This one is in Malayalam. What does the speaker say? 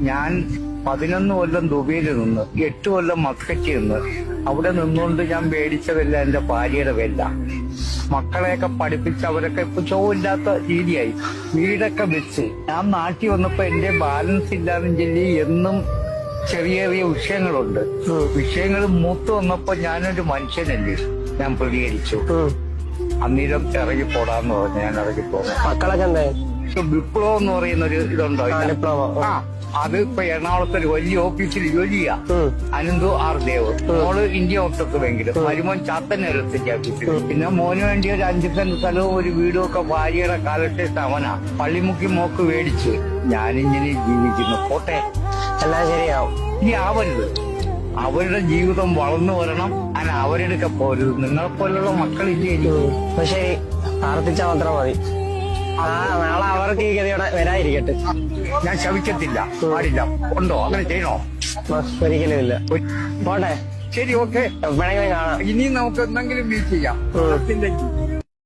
ഞാൻ 11 കൊല്ലം ദുബൈയിൽ നിന്ന് 8 കൊല്ലം മക്കയ്ക്ക് നിന്ന് അവിടെ നിന്നുകൊണ്ട് ഞാൻ മേടിച്ചതല്ല എന്റെ ഭാര്യയുടെ വില. മക്കളെയൊക്കെ പഠിപ്പിച്ച് അവരൊക്കെ ഇപ്പൊ ചോവില്ലാത്ത രീതിയായി. വീടൊക്കെ വെച്ച് ഞാൻ നാട്ടിൽ വന്നപ്പോ എന്റെ ബാലൻസ് ഇല്ലാന്നും ചൊല്ലി എന്നും ചെറിയ ചെറിയ വിഷയങ്ങളുണ്ട്. വിഷയങ്ങൾ മൂത്ത് വന്നപ്പോ ഞാനൊരു മനുഷ്യനല്ലേ, ഞാൻ പ്രതികരിച്ചു. അന്നേരം ഇറങ്ങി പോടാന്ന് പറഞ്ഞു. ഞാൻ ഇറങ്ങി പോകും. മക്കളൊക്കെ എന്താ? വിപ്ലവം എന്ന് പറയുന്ന ഒരു ഇതുണ്ടോ? വിപ്ലവം. ആ, അത് ഇപ്പൊ എറണാകുളത്ത് ഒരു വലിയ ഓഫീസിൽ ജോലി ചെയ്യാ. അനന്തു ആർ ദേവ്. മോള് ഇന്ത്യ ഒട്ടത്ത് ബാങ്കിലും, മരുമോൻ ചാത്തന്നേരത്തിന്റെ ഓഫീസിൽ. പിന്നെ മോന് വേണ്ടി ഒരു 5 സെന്റ് സ്ഥലവും ഒരു വീടും ഒക്കെ ഭാര്യയുടെ കാലത്തെ അവനാ. പള്ളിമുക്കി മോക്ക് മേടിച്ച് ഞാനിങ്ങനെ ജീവിക്കുന്നു. പോട്ടെ, എല്ലാം ശരിയാവും. ഇനി ആവരുത്. അവരുടെ ജീവിതം വളർന്നു വരണം. അങ്ങനെ അവരെടുക്ക പോരുത്. നിങ്ങളെപ്പോലുള്ള മക്കളില്ലേ എനിക്ക്. അപ്പൊ ശരി, പ്രാർത്ഥിച്ചാൽ മാത്രം മതി. നാളെ അവർക്ക് ഈ ഗതിയോടെ വരാതിരിക്കട്ടെ. ഞാൻ ശവിക്കത്തില്ല, പാടില്ല. ഉണ്ടോ? അങ്ങനെ ചെയ്യണോ? ഒരിക്കലും ഇല്ല. പോട്ടെ, ശരി, ഓക്കെ. എപ്പോഴെങ്കിലും കാണാം. ഇനി നമുക്ക് എന്തെങ്കിലും മീറ്റ് ചെയ്യാം.